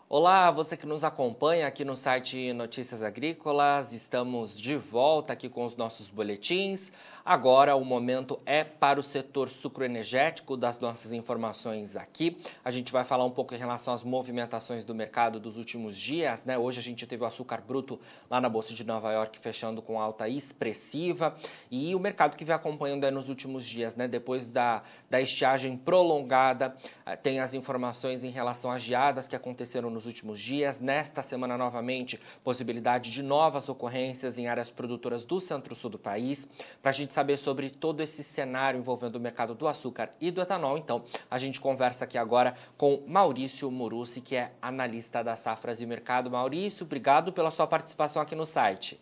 Olá, você que nos acompanha aqui no site Notícias Agrícolas, estamos de volta aqui com os nossos boletins. Agora o momento é para o setor sucroenergético das nossas informações aqui. A gente vai falar um pouco em relação às movimentações do mercado dos últimos dias, né? Hoje a gente teve o açúcar bruto lá na Bolsa de Nova York fechando com alta expressiva e o mercado que vem acompanhando aí nos últimos dias, né? Depois da estiagem prolongada, tem as informações em relação às geadas que aconteceram nos últimos dias. Nesta semana, novamente, possibilidade de novas ocorrências em áreas produtoras do centro-sul do país. Para a gente saber sobre todo esse cenário envolvendo o mercado do açúcar e do etanol, então, a gente conversa aqui agora com Maurício Murussi, que é analista da Safras e Mercado. Maurício, obrigado pela sua participação aqui no site.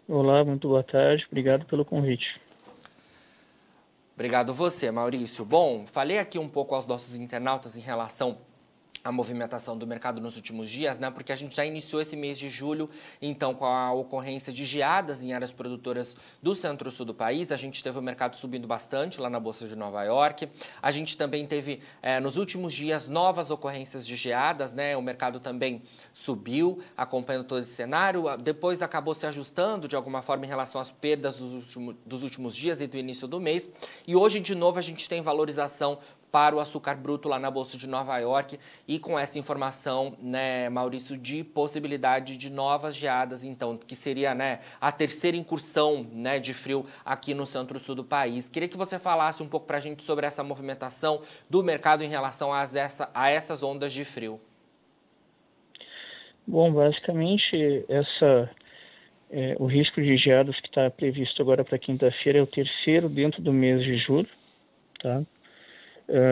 Olá, muito boa tarde. Obrigado pelo convite. Obrigado você, Maurício. Bom, falei aqui um pouco aos nossos internautas em relação a movimentação do mercado nos últimos dias, né? Porque a gente já iniciou esse mês de julho, então, com a ocorrência de geadas em áreas produtoras do centro-sul do país. A gente teve o mercado subindo bastante lá na Bolsa de Nova York. A gente também teve, nos últimos dias, novas ocorrências de geadas, né? O mercado também subiu, acompanhando todo esse cenário. Depois acabou se ajustando, de alguma forma, em relação às perdas dos últimos dias e do início do mês. E hoje, de novo, a gente tem valorização para o açúcar bruto lá na Bolsa de Nova York e com essa informação, né, Maurício, de possibilidade de novas geadas, então, que seria, né, a terceira incursão, né, de frio aqui no centro-sul do país. Queria que você falasse um pouco para a gente sobre essa movimentação do mercado em relação a essas ondas de frio. Bom, basicamente, o risco de geadas que está previsto agora para quinta-feira é o terceiro dentro do mês de julho, tá?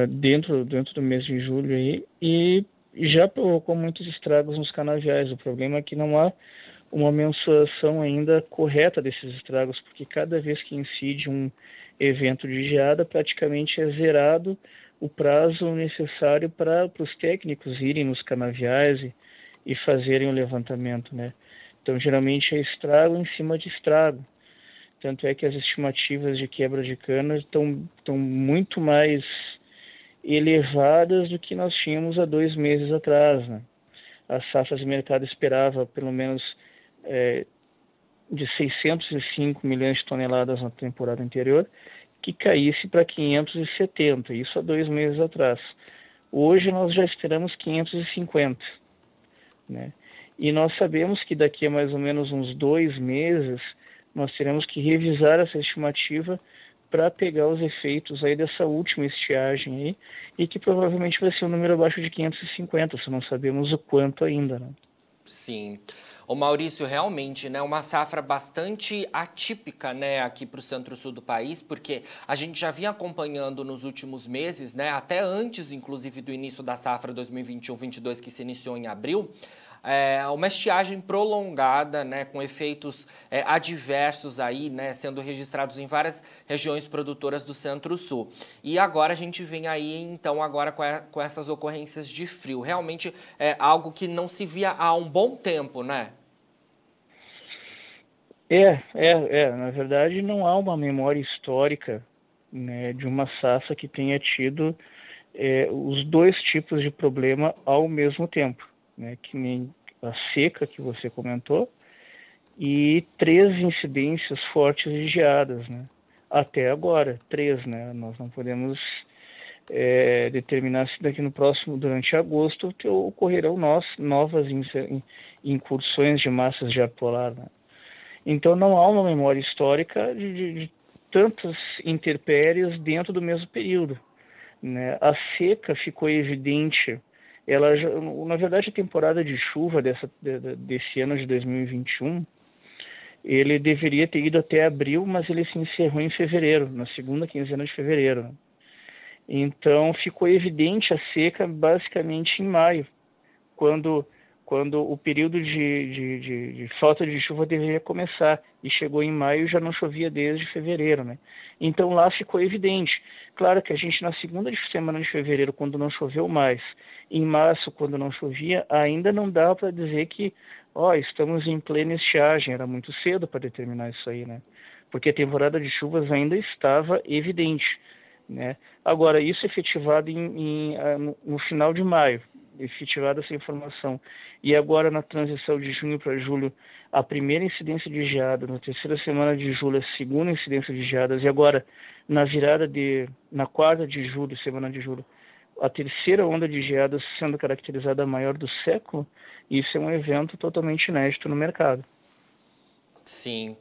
Dentro do mês de julho aí, e já provocou muitos estragos nos canaviais. O problema é que não há uma mensuração ainda correta desses estragos, porque cada vez que incide um evento de geada, praticamente é zerado o prazo necessário para os técnicos irem nos canaviais e fazerem o levantamento, né? Então, geralmente é estrago em cima de estrago. Tanto é que as estimativas de quebra de cana estão muito mais elevadas do que nós tínhamos há 2 meses atrás, né? A Safras e Mercado esperava pelo menos de 605 milhões de toneladas na temporada anterior, que caísse para 570, isso há 2 meses atrás. Hoje nós já esperamos 550, né? E nós sabemos que daqui a mais ou menos uns 2 meses nós teremos que revisar essa estimativa para pegar os efeitos aí dessa última estiagem aí, e que provavelmente vai ser um número abaixo de 550, se não sabemos o quanto ainda, né? Sim. O Maurício, realmente, né, uma safra bastante atípica, né, aqui para o centro-sul do país, porque a gente já vinha acompanhando nos últimos meses, né, até antes, inclusive, do início da safra 2021-22, que se iniciou em abril, uma estiagem prolongada, né, com efeitos adversos aí, né, sendo registrados em várias regiões produtoras do Centro-Sul. E agora a gente vem aí, então, agora com essas ocorrências de frio. Realmente é algo que não se via há um bom tempo, né? Na verdade, não há uma memória histórica, né, de uma safra que tenha tido os dois tipos de problema ao mesmo tempo, né, que nem a seca que você comentou e 3 incidências fortes de geadas, né? Até agora, 3, né? Nós não podemos determinar se daqui no próximo, durante agosto, que ocorrerão novas incursões de massas de ar polar, né? Então não há uma memória histórica de tantas intempéries dentro do mesmo período, né? A seca ficou evidente. Na verdade, a temporada de chuva desse ano de 2021, ele deveria ter ido até abril, mas ele se encerrou em fevereiro, na segunda quinzena de fevereiro. Então ficou evidente a seca basicamente em maio, quando o período de falta de chuva deveria começar, e chegou em maio e já não chovia desde fevereiro, né? Então lá ficou evidente. Claro que a gente na segunda semana de fevereiro, quando não choveu mais, em março, quando não chovia, ainda não dá para dizer que estamos em plena estiagem, era muito cedo para determinar isso aí, né? Porque a temporada de chuvas ainda estava evidente, né? Agora, isso efetivado no final de maio. efetivada essa informação, e agora na transição de junho para julho, a primeira incidência de geada, na terceira semana de julho, a segunda incidência de geadas, e agora na quarta de julho, semana de julho, a terceira onda de geadas sendo caracterizada a maior do século, isso é um evento totalmente inédito no mercado. Sim.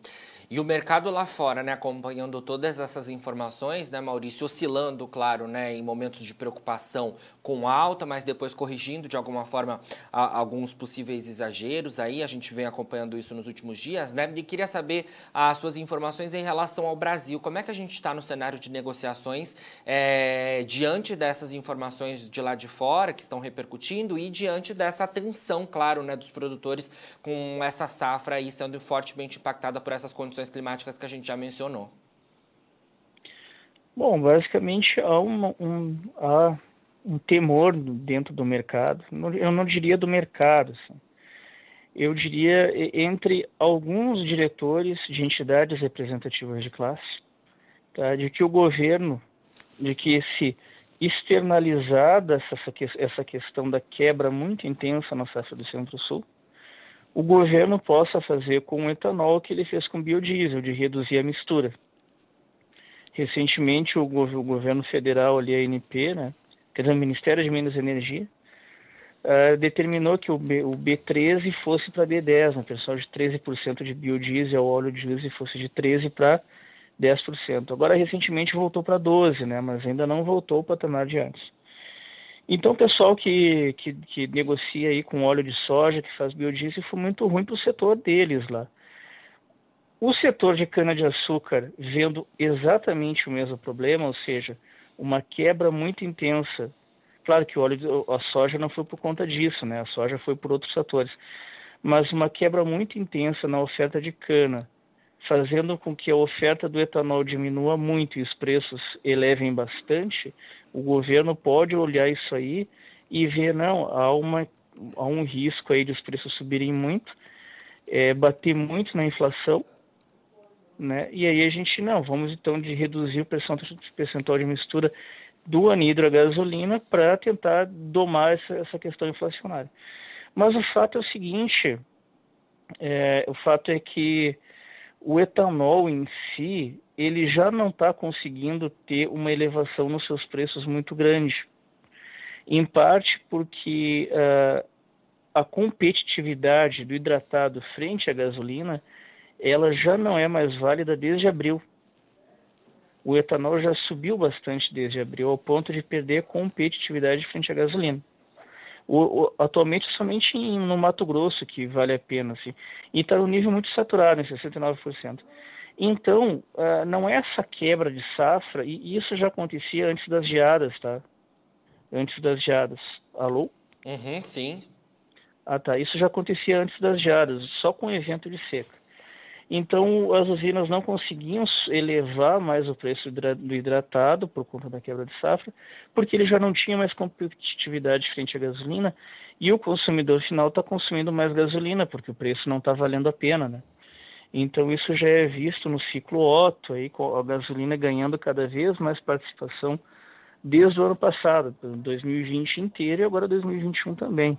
E o mercado lá fora, né, acompanhando todas essas informações, né, Maurício, oscilando, claro, né, em momentos de preocupação com alta, mas depois corrigindo de alguma forma alguns possíveis exageros. Aí a gente vem acompanhando isso nos últimos dias, né? E queria saber as suas informações em relação ao Brasil. Como é que a gente está no cenário de negociações diante dessas informações de lá de fora que estão repercutindo e diante dessa tensão, claro, né, dos produtores com essa safra aí sendo fortemente impactada por essas condições climáticas que a gente já mencionou? Bom, basicamente há um temor dentro do mercado. Eu não diria do mercado, assim. Eu diria entre alguns diretores de entidades representativas de classe, tá, de que o governo, de que se externalizada essa questão da quebra muito intensa na safra do Centro-Sul, o governo possa fazer com o etanol o que ele fez com o biodiesel, de reduzir a mistura. Recentemente, o governo federal, ali, a ANP, né, quer dizer, o Ministério de Minas e Energia, determinou que o B13 fosse para B10, né, pessoal, de 13% de biodiesel ao óleo diesel fosse de 13% para 10%. Agora, recentemente, voltou para 12%, né, mas ainda não voltou ao patamar de antes. Então, o pessoal que negocia aí com óleo de soja, que faz biodiesel, foi muito ruim para o setor deles lá. O setor de cana-de-açúcar, vendo exatamente o mesmo problema, ou seja, uma quebra muito intensa. Claro que a soja não foi por conta disso, né? A soja foi por outros fatores. Mas uma quebra muito intensa na oferta de cana, fazendo com que a oferta do etanol diminua muito e os preços elevem bastante, o governo pode olhar isso aí e ver, não, há um risco aí de os preços subirem muito, bater muito na inflação, né? E aí a gente, não, vamos então de reduzir o percentual de mistura do anidro à gasolina para tentar domar essa questão inflacionária. Mas o fato é o seguinte, o fato é que o etanol em si, ele já não está conseguindo ter uma elevação nos seus preços muito grande. Em parte porque a competitividade do hidratado frente à gasolina, ela já não é mais válida desde abril. O etanol já subiu bastante desde abril, ao ponto de perder competitividade frente à gasolina. Atualmente, somente no Mato Grosso que vale a pena, assim, e está no nível muito saturado, em 69%. Então, não é essa quebra de safra, e isso já acontecia antes das geadas, tá? Antes das geadas. Alô? Uhum, sim. Ah, tá. Isso já acontecia antes das geadas, só com o evento de seca. Então, as usinas não conseguiam elevar mais o preço do hidratado por conta da quebra de safra, porque ele já não tinha mais competitividade frente à gasolina, e o consumidor final está consumindo mais gasolina, porque o preço não está valendo a pena, né? Então, isso já é visto no ciclo Otto, aí, com a gasolina ganhando cada vez mais participação desde o ano passado, 2020 inteiro e agora 2021 também,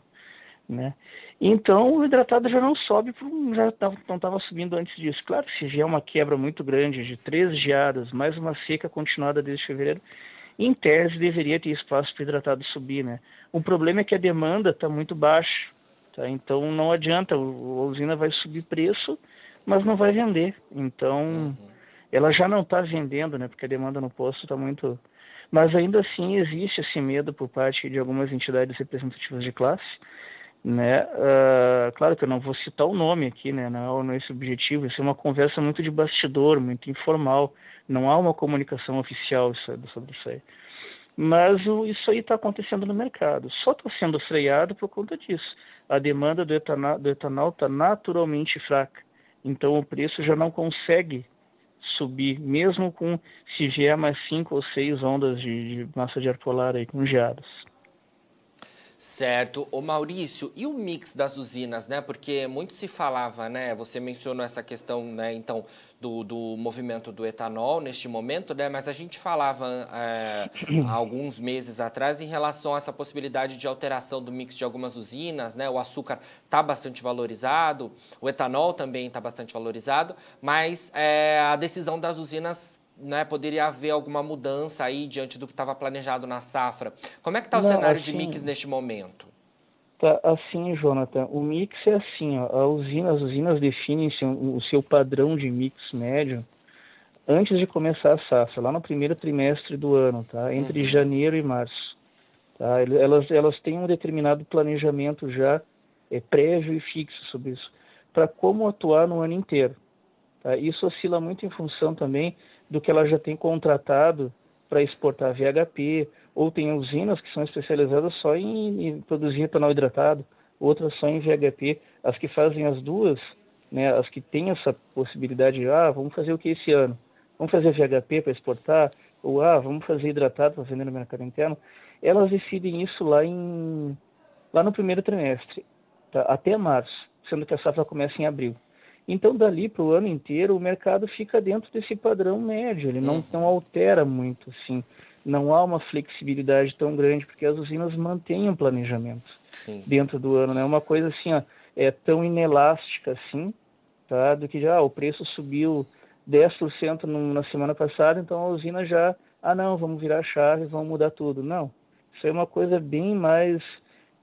né? Então o hidratado já não sobe, já não estava subindo antes disso. Claro que se vier uma quebra muito grande de 3 geadas, mais uma seca continuada desde fevereiro, em tese deveria ter espaço para o hidratado subir, né? O problema é que a demanda está muito baixa, tá? Então não adianta, a usina vai subir preço, mas não vai vender. Então ela já não está vendendo, né? Porque a demanda no posto está muito... Mas ainda assim existe esse medo por parte de algumas entidades representativas de classe, né? Claro que eu não vou citar o nome aqui, né? Não é esse objetivo. Isso é uma conversa muito de bastidor, muito informal. Não há uma comunicação oficial sobre isso aí. Mas isso aí está acontecendo no mercado. Só está sendo freado por conta disso. A demanda do etanol está naturalmente fraca. Então o preço já não consegue subir, mesmo se vier mais 5 ou 6 ondas de massa de ar polar aí com geadas. Certo. Ô Maurício, e o mix das usinas, né? Porque muito se falava, né? Você mencionou essa questão, né? Então, do movimento do etanol neste momento, né? Mas a gente falava há alguns meses atrás em relação a essa possibilidade de alteração do mix de algumas usinas, né? O açúcar está bastante valorizado, o etanol também está bastante valorizado, mas a decisão das usinas, né, poderia haver alguma mudança aí diante do que estava planejado na safra. Como é que está o Não, cenário de mix assim, neste momento? tá assim, Jonathan. O mix é assim, ó, as usinas definem o seu padrão de mix médio antes de começar a safra, lá no primeiro trimestre do ano, tá? Entre Uhum, janeiro e março. Tá? Elas têm um determinado planejamento já prévio e fixo sobre isso, para como atuar no ano inteiro. Tá? Isso oscila muito em função também do que ela já tem contratado para exportar VHP, ou tem usinas que são especializadas só em produzir etanol hidratado, outras só em VHP. As que fazem as duas, né, as que têm essa possibilidade de, vamos fazer o que esse ano? Vamos fazer VHP para exportar? Ou, vamos fazer hidratado para vender no mercado interno? Elas decidem isso lá no primeiro trimestre, tá? Até março, sendo que a safra começa em abril. Então, dali para o ano inteiro, o mercado fica dentro desse padrão médio, ele não uhum, altera muito, assim. Não há uma flexibilidade tão grande, porque as usinas mantêm um planejamento sim. dentro do ano, né? Uma coisa assim, ó, é tão inelástica assim, tá? Do que já o preço subiu 10% na semana passada, então a usina já, não, vamos virar a chave, vamos mudar tudo. Não, isso é uma coisa bem mais,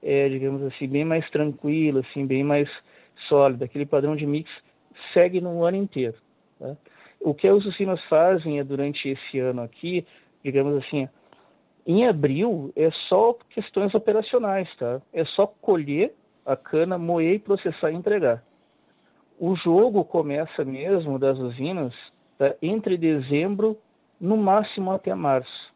digamos assim, bem mais tranquila, assim, bem mais sólida. Aquele padrão de mix segue no ano inteiro, tá? O que as usinas fazem durante esse ano aqui, digamos assim, em abril é só questões operacionais, tá? É só colher a cana, moer, processar e entregar. O jogo começa mesmo das usinas, tá, entre dezembro, no máximo até março.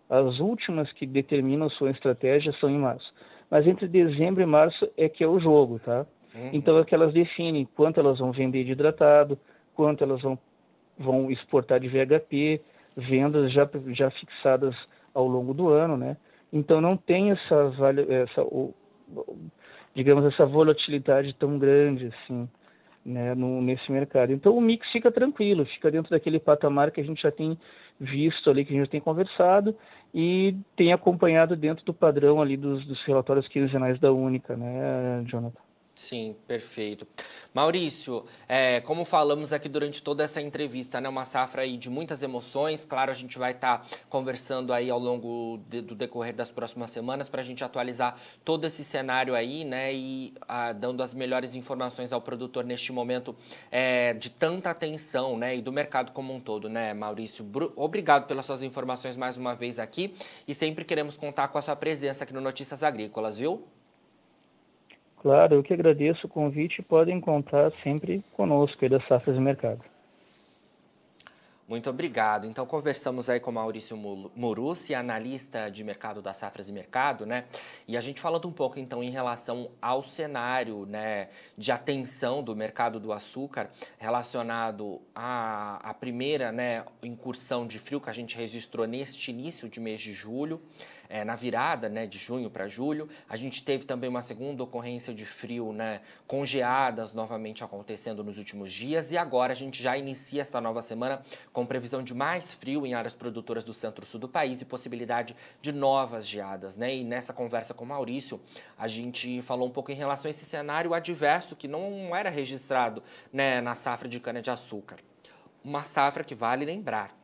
As últimas que determinam sua estratégia são em março. Mas entre dezembro e março é que é o jogo, tá? Então é Uhum. que elas definem quanto elas vão vender de hidratado, quanto elas vão exportar de VHP, vendas já fixadas ao longo do ano, né? Então não tem digamos, essa volatilidade tão grande assim, né, nesse mercado. Então o mix fica tranquilo, fica dentro daquele patamar que a gente já tem visto ali, que a gente já tem conversado e tem acompanhado dentro do padrão ali dos relatórios quinzenais da Única, né, Jonathan? Sim, perfeito. Maurício, como falamos aqui durante toda essa entrevista, né, uma safra aí de muitas emoções. Claro, a gente vai estar conversando aí ao longo do decorrer das próximas semanas para a gente atualizar todo esse cenário aí, né, e dando as melhores informações ao produtor neste momento de tanta atenção, né, e do mercado como um todo, né, Maurício? Obrigado pelas suas informações mais uma vez aqui e sempre queremos contar com a sua presença aqui no Notícias Agrícolas, viu? Claro, eu que agradeço o convite e podem contar sempre conosco aí da Safras e Mercado. Muito obrigado. Então, conversamos aí com Maurício Murussi, analista de mercado da Safras e Mercado, né? E a gente falando um pouco, então, em relação ao cenário, né, de atenção do mercado do açúcar relacionado à primeira, né, incursão de frio que a gente registrou neste início de mês de julho. Na virada, né, de junho para julho. A gente teve também uma segunda ocorrência de frio, né, com geadas novamente acontecendo nos últimos dias. E agora a gente já inicia esta nova semana com previsão de mais frio em áreas produtoras do centro-sul do país e possibilidade de novas geadas, né? E nessa conversa com o Maurício, a gente falou um pouco em relação a esse cenário adverso que não era registrado, né, na safra de cana-de-açúcar. Uma safra que vale lembrar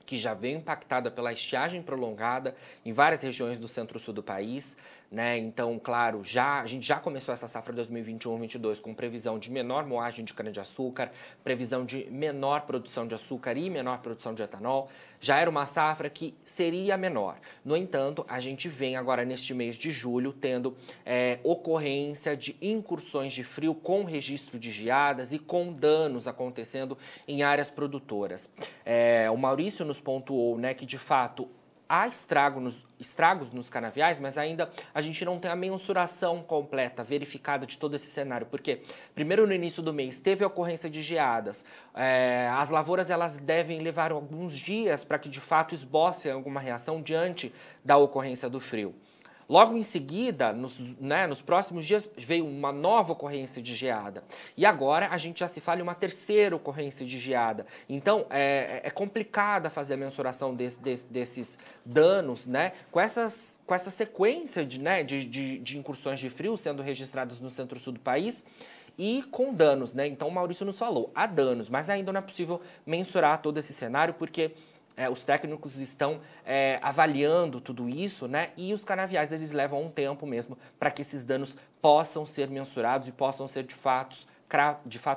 que já veio impactada pela estiagem prolongada em várias regiões do centro-sul do país, né? Então, claro, a gente já começou essa safra 2021-22 com previsão de menor moagem de cana-de-açúcar, previsão de menor produção de açúcar e menor produção de etanol. Já era uma safra que seria menor. No entanto, a gente vem agora neste mês de julho tendo ocorrência de incursões de frio com registro de geadas e com danos acontecendo em áreas produtoras. O Maurício nos pontuou, né, que de fato há estragos nos canaviais, mas ainda a gente não tem a mensuração completa, verificada de todo esse cenário. Porque, primeiro, no início do mês, teve a ocorrência de geadas. As lavouras elas devem levar alguns dias para que, de fato, esbocem alguma reação diante da ocorrência do frio. Logo em seguida, nos próximos dias, veio uma nova ocorrência de geada. E agora a gente já se fala em uma terceira ocorrência de geada. Então, é complicada fazer a mensuração desses danos, né? Com essa sequência de incursões de frio sendo registradas no centro-sul do país e com danos, né? Então, o Maurício nos falou, há danos, mas ainda não é possível mensurar todo esse cenário, porque os técnicos estão avaliando tudo isso, né? E os canaviais, eles levam um tempo mesmo para que esses danos possam ser mensurados e possam ser de fato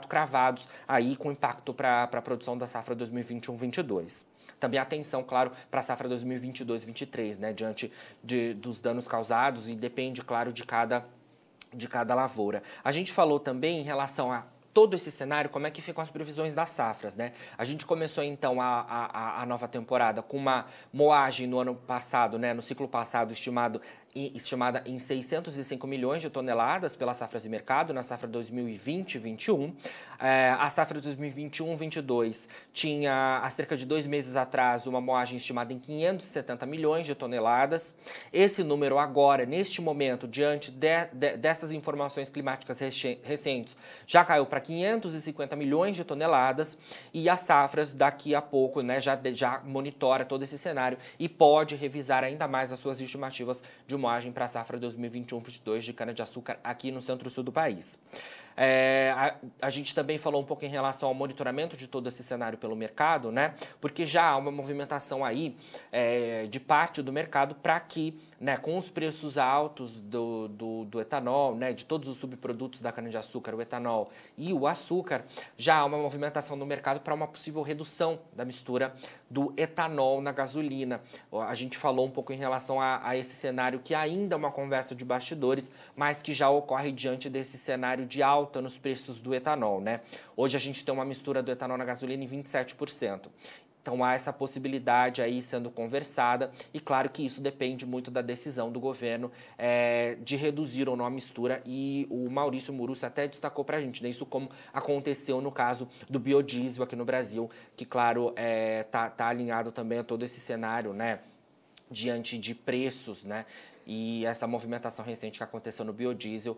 cravados aí com impacto para a produção da safra 2021-22. Também atenção, claro, para a safra 2022-23, né? Diante dos danos causados, e depende, claro, de cada lavoura. A gente falou também em relação a todo esse cenário, como é que ficam as previsões das safras, né? A gente começou, então, a nova temporada com uma moagem no ano passado, né, no ciclo passado, estimada em 605 milhões de toneladas pelas safras de mercado, na safra 2020-21. A safra 2021-22 tinha, há cerca de 2 meses atrás, uma moagem estimada em 570 milhões de toneladas. Esse número agora, neste momento, diante dessas informações climáticas recentes, já caiu para 550 milhões de toneladas, e as safras daqui a pouco, né, já monitora todo esse cenário e pode revisar ainda mais as suas estimativas de moagem para a safra 2021-22 de cana-de-açúcar aqui no centro-sul do país. A gente também falou um pouco em relação ao monitoramento de todo esse cenário pelo mercado, né? Porque já há uma movimentação aí de parte do mercado para que, né, com os preços altos do etanol, né, de todos os subprodutos da cana-de-açúcar, o etanol e o açúcar, já há uma movimentação no mercado para uma possível redução da mistura do etanol na gasolina. A gente falou um pouco em relação a esse cenário que ainda é uma conversa de bastidores, mas que já ocorre diante desse cenário de alta nos preços do etanol, né? Hoje a gente tem uma mistura do etanol na gasolina em 27%. Então há essa possibilidade aí sendo conversada, e claro que isso depende muito da decisão do governo de reduzir ou não a mistura, e o Maurício Murussi até destacou para a gente, né, isso como aconteceu no caso do biodiesel aqui no Brasil, que claro tá alinhado também a todo esse cenário, né, diante de preços, né, e essa movimentação recente que aconteceu no biodiesel,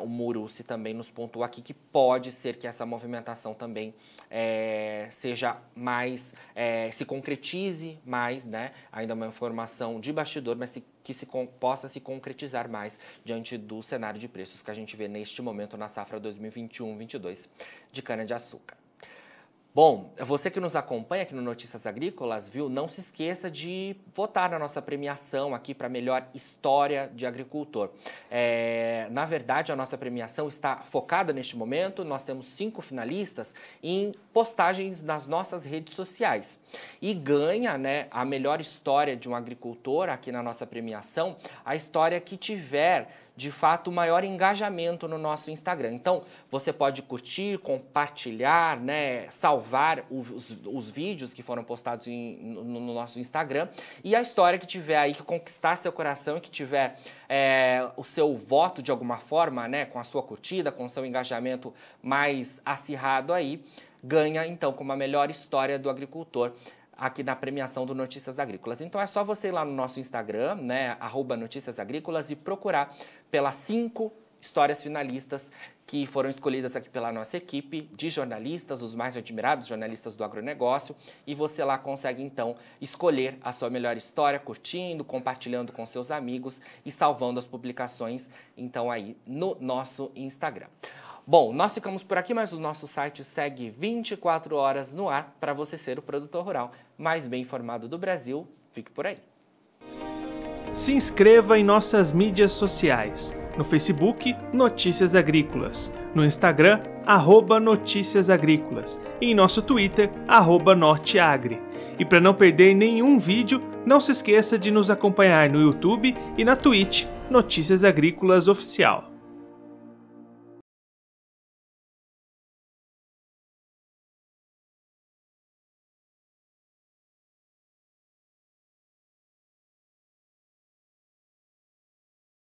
o Murussi também nos pontuou aqui que pode ser que essa movimentação também seja mais, se concretize mais, né? Ainda uma informação de bastidor, mas possa se concretizar mais diante do cenário de preços que a gente vê neste momento na safra 2021-22 de cana-de-açúcar. Bom, você que nos acompanha aqui no Notícias Agrícolas, viu? Não se esqueça de votar na nossa premiação aqui para melhor história de agricultor. Na verdade, a nossa premiação está focada neste momento. Nós temos 5 finalistas em postagens nas nossas redes sociais. E ganha, né, a melhor história de um agricultor aqui na nossa premiação, a história que tiver de fato, maior engajamento no nosso Instagram. Então, você pode curtir, compartilhar, né, salvar os vídeos que foram postados no nosso Instagram, e a história que tiver aí que conquistar seu coração e que tiver o seu voto de alguma forma, né, com a sua curtida, com o seu engajamento mais acirrado aí, ganha, então, como a melhor história do agricultor aqui na premiação do Notícias Agrícolas. Então é só você ir lá no nosso Instagram, né, @Notícias Agrícolas, e procurar pelas 5 histórias finalistas que foram escolhidas aqui pela nossa equipe de jornalistas, os mais admirados jornalistas do agronegócio, e você lá consegue então escolher a sua melhor história, curtindo, compartilhando com seus amigos e salvando as publicações então aí no nosso Instagram. Bom, nós ficamos por aqui, mas o nosso site segue 24 horas no ar para você ser o produtor rural mais bem informado do Brasil. Fique por aí. Se inscreva em nossas mídias sociais. No Facebook, Notícias Agrícolas. No Instagram, @Notícias Agrícolas. E em nosso Twitter, @Norteagri. E para não perder nenhum vídeo, não se esqueça de nos acompanhar no YouTube e na Twitch, Notícias Agrícolas Oficial.